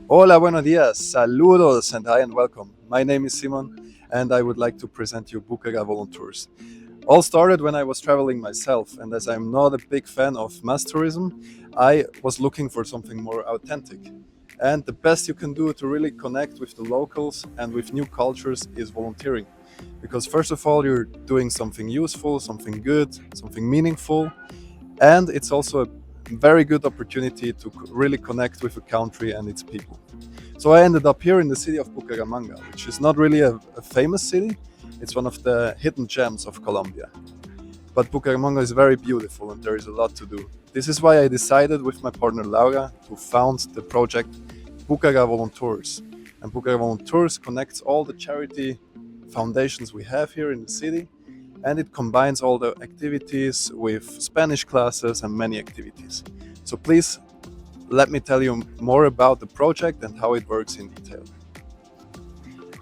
Hola, buenos días, saludos, and hi and welcome. My name is Simon, and I would like to present you Bucara Voluntours. All started when I was traveling myself, and as I'm not a big fan of mass tourism, I was looking for something more authentic. And the best you can do to really connect with the locals and with new cultures is volunteering. Because, first of all, you're doing something useful, something good, something meaningful, and it's also a very good opportunity to really connect with a country and its people. So I ended up here in the city of Bucaramanga, which is not really a famous city. It's one of the hidden gems of Colombia. But Bucaramanga is very beautiful and there is a lot to do. This is why I decided with my partner Laura to found the project Bucara Voluntours. And Bucara Voluntours connects all the charity foundations we have here in the city, and it combines all the activities with Spanish classes and many activities. So please let me tell you more about the project and how it works in detail.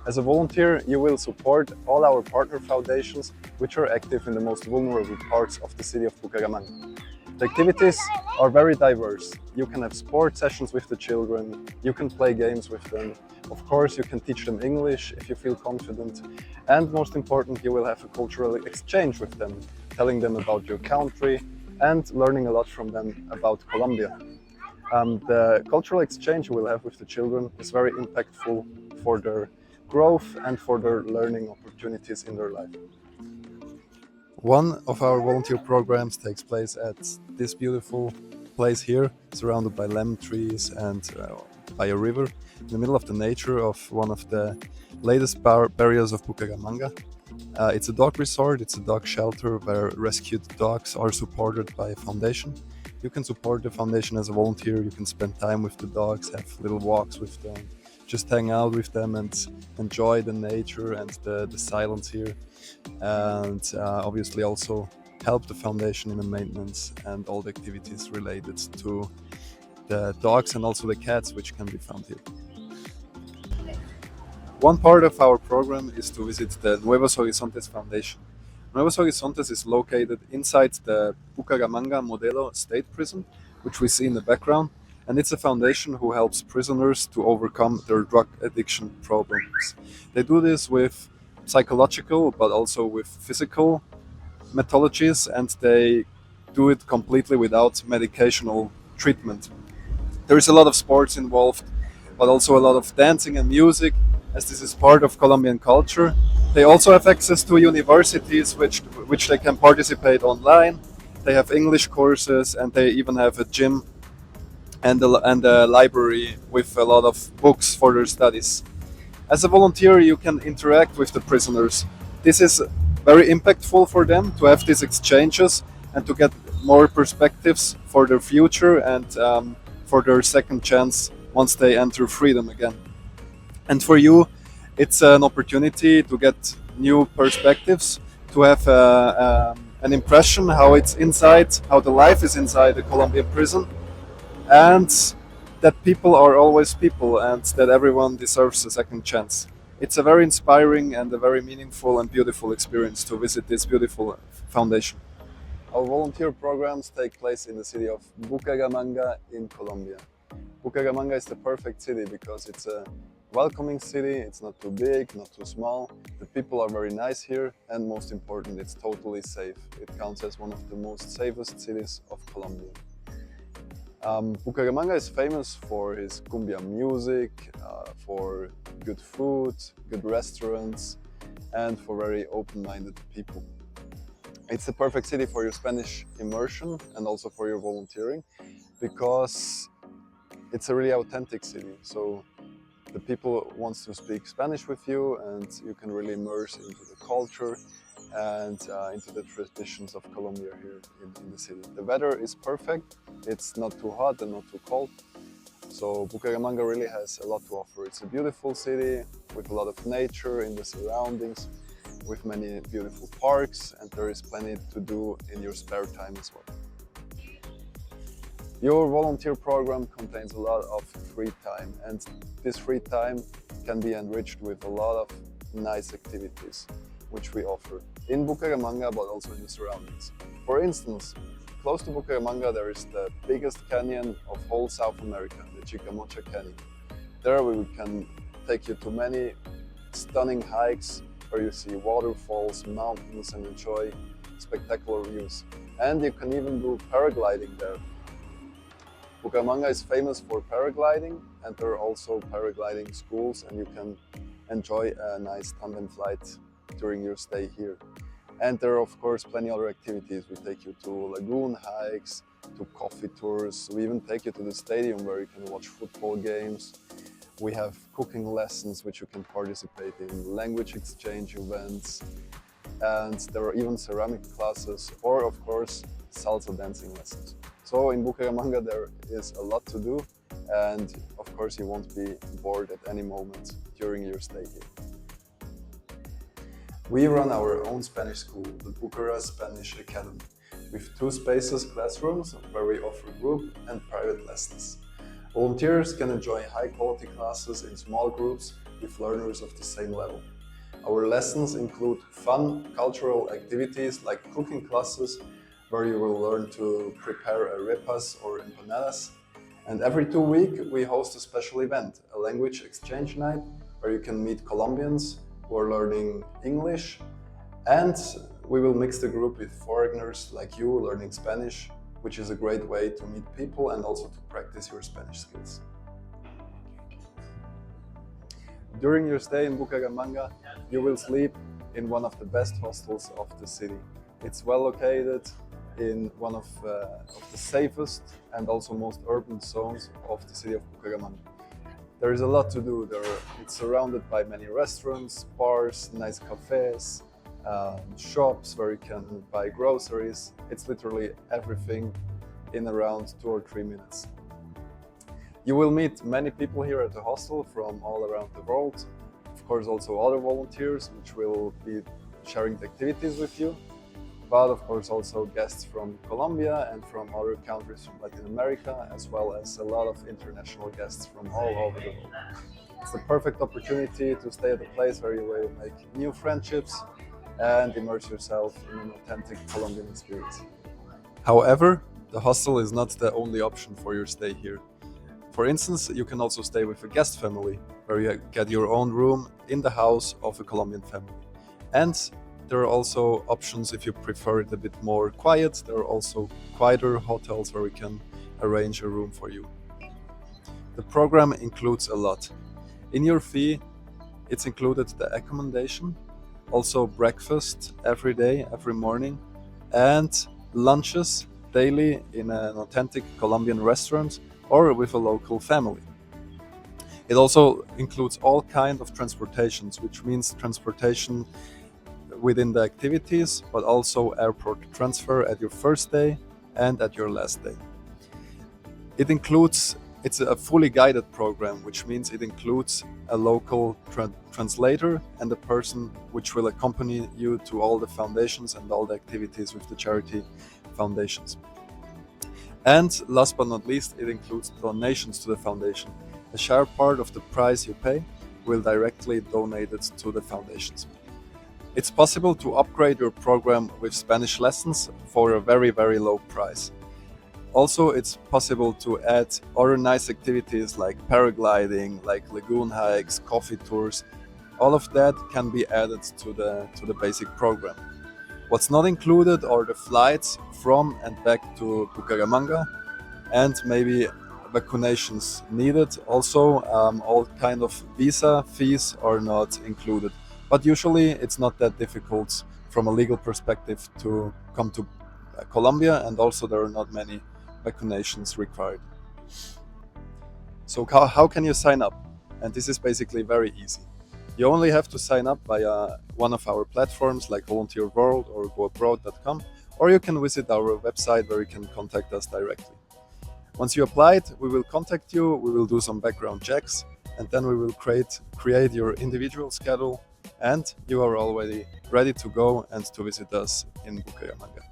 As a volunteer, you will support all our partner foundations which are active in the most vulnerable parts of the city of Bucaramanga. The activities are very diverse. You can have sport sessions with the children, you can play games with them, of course you can teach them English if you feel confident, and most important, you will have a cultural exchange with them, telling them about your country and learning a lot from them about Colombia. The cultural exchange you will have with the children is very impactful for their growth and for their learning opportunities in their life. One of our volunteer programs takes place at this beautiful place here, surrounded by lemon trees and by a river, in the middle of the nature of one of the latest barriers of Bucaramanga. It's a dog resort, it's a dog shelter where rescued dogs are supported by a foundation. You can support the foundation as a volunteer, you can spend time with the dogs, have little walks with them, just hang out with them and enjoy the nature and the silence here. And obviously also help the foundation in the maintenance and all the activities related to the dogs and also the cats which can be found here. One part of our program is to visit the Nuevos Horizontes Foundation. Nuevos Horizontes is located inside the Bucaramanga Modelo State Prison, which we see in the background, and it's a foundation who helps prisoners to overcome their drug addiction problems. They do this with psychological but also with physical methodologies, and they do it completely without medicational treatment. There is a lot of sports involved, but also a lot of dancing and music, as this is part of Colombian culture. They also have access to universities which they can participate online. They have English courses and they even have a gym and a library with a lot of books for their studies. As a volunteer, you can interact with the prisoners. This is very impactful for them to have these exchanges and to get more perspectives for their future and for their second chance once they enter freedom again. And for you, it's an opportunity to get new perspectives, to have an impression how it's inside, how the life is inside a Colombian prison, and that people are always people and that everyone deserves a second chance. It's a very inspiring and a very meaningful and beautiful experience to visit this beautiful foundation. Our volunteer programs take place in the city of Bucaramanga in Colombia. Bucaramanga is the perfect city because it's a welcoming city, it's not too big, not too small, the people are very nice here, and most important, it's totally safe. It counts as one of the most safest cities of Colombia. Bucaramanga is famous for its cumbia music, for good food, good restaurants, and for very open-minded people. It's the perfect city for your Spanish immersion and also for your volunteering because it's a really authentic city. So the people want to speak Spanish with you and you can really immerse into the culture and into the traditions of Colombia here in the city. The weather is perfect, it's not too hot and not too cold, so Bucaramanga really has a lot to offer. It's a beautiful city with a lot of nature in the surroundings, with many beautiful parks, and there is plenty to do in your spare time as well. Your volunteer program contains a lot of free time, and this free time can be enriched with a lot of nice activities which we offer in Bucaramanga but also in the surroundings. For instance, close to Bucaramanga there is the biggest canyon of whole South America, the Chicamocha Canyon. There we can take you to many stunning hikes where you see waterfalls, mountains, and enjoy spectacular views. And you can even do paragliding there. Bucaramanga is famous for paragliding, and there are also paragliding schools, and you can enjoy a nice tandem flight during your stay here. And there are of course plenty other activities. We take you to lagoon hikes, to coffee tours. We even take you to the stadium where you can watch football games. We have cooking lessons which you can participate in, language exchange events, and there are even ceramic classes or of course salsa dancing lessons. So in Bucaramanga there is a lot to do, and of course you won't be bored at any moment during your stay here. We run our own Spanish school, the Bucara Spanish Academy, with 2 spacious classrooms where we offer group and private lessons. Volunteers can enjoy high-quality classes in small groups with learners of the same level. Our lessons include fun cultural activities like cooking classes, where you will learn to prepare arepas or empanadas. And every 2 weeks we host a special event, a language exchange night, where you can meet Colombians who are learning English, and we will mix the group with foreigners like you learning Spanish, which is a great way to meet people and also to practice your Spanish skills. During your stay in Bucaramanga, you will sleep in one of the best hostels of the city. It's well located in one of the safest and also most urban zones of the city of Bucaramanga. There is a lot to do there. It's surrounded by many restaurants, bars, nice cafes, shops where you can buy groceries. It's literally everything in around 2 or 3 minutes. You will meet many people here at the hostel from all around the world. Of course also other volunteers which will be sharing the activities with you. But of course also guests from Colombia and from other countries from Latin America, as well as a lot of international guests from all over the world. It's the perfect opportunity to stay at a place where you will make new friendships and immerse yourself in an authentic Colombian experience. However, the hostel is not the only option for your stay here. For instance, you can also stay with a guest family, where you get your own room in the house of a Colombian family. And there are also options if you prefer it a bit more quiet. There are also quieter hotels where we can arrange a room for you. The program includes a lot. In your fee, it's included the accommodation, also breakfast every day, every morning, and lunches daily in an authentic Colombian restaurant or with a local family. It also includes all kinds of transportations, which means transportation within the activities, but also airport transfer at your first day and at your last day. It's a fully guided program, which means it includes a local translator and a person which will accompany you to all the foundations and all the activities with the charity foundations. And last but not least, it includes donations to the foundation. A share part of the price you pay will directly donate it to the foundations. It's possible to upgrade your program with Spanish lessons for a very, very low price. Also, it's possible to add other nice activities like paragliding, like lagoon hikes, coffee tours. All of that can be added to the basic program. What's not included are the flights from and back to Bucaramanga, and maybe vaccinations needed. Also, all kind of visa fees are not included. But usually it's not that difficult from a legal perspective to come to Colombia, and also there are not many vaccinations required. So how can you sign up? And this is basically very easy. You only have to sign up via one of our platforms like Volunteer World or goabroad.com, or you can visit our website where you can contact us directly. Once you applied, we will contact you, we will do some background checks, and then we will create your individual schedule, and you are already ready to go and to visit us in Bucaramanga.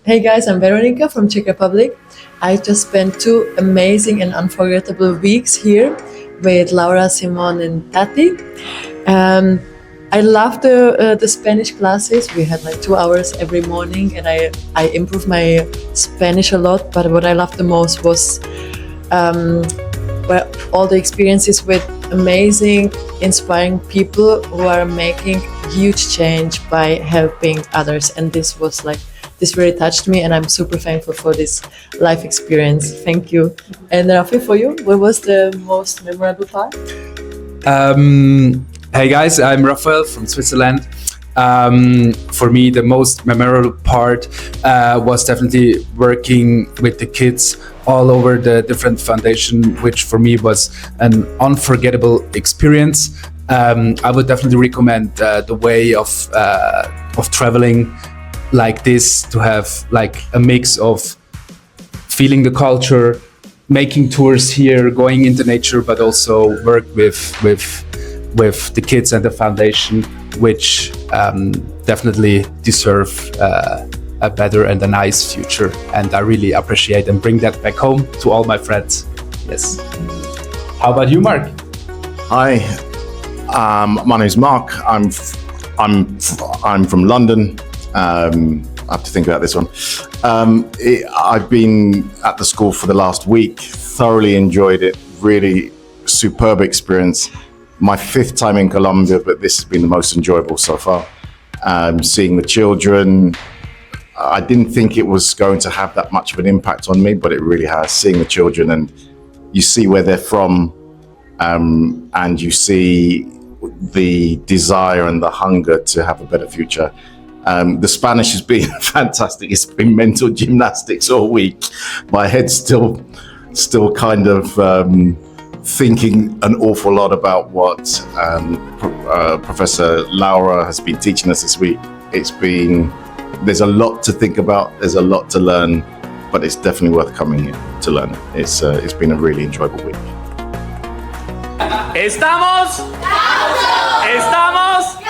Hey guys, I'm Veronica from Czech Republic. I just spent 2 amazing and unforgettable weeks here with Laura, Simon, and Tati. I love the Spanish classes. We had like 2 hours every morning, and I improved my Spanish a lot. But what I loved the most was well, all the experiences with amazing, inspiring people who are making huge change by helping others. And this really touched me, and I'm super thankful for this life experience. Thank you. And Rafi, for you, what was the most memorable part? Hey guys, I'm Raphael from Switzerland. For me, the most memorable part was definitely working with the kids all over the different foundation, which for me was an unforgettable experience. I would definitely recommend the way of traveling like this, to have like a mix of feeling the culture, making tours here, going into nature, but also work with the kids and the foundation, which definitely deserve a better and a nice future. And I really appreciate and bring that back home to all my friends. Yes. How about you, Mark? Hi, my name's Mark. I'm from London. I have to think about this one. I've been at the school for the last week. Thoroughly enjoyed it. Really superb experience. My 5th time in Colombia, but this has been the most enjoyable so far. Seeing the children, I didn't think it was going to have that much of an impact on me, but it really has. Seeing the children, and you see where they're from, and you see the desire and the hunger to have a better future. The Spanish has been fantastic. It's been mental gymnastics all week. My head's still kind of thinking an awful lot about what Professor Laura has been teaching us this week. There's a lot to think about, there's a lot to learn, but it's definitely worth coming here to learn. It's been a really enjoyable week. ¿Estamos? ¡Estamos!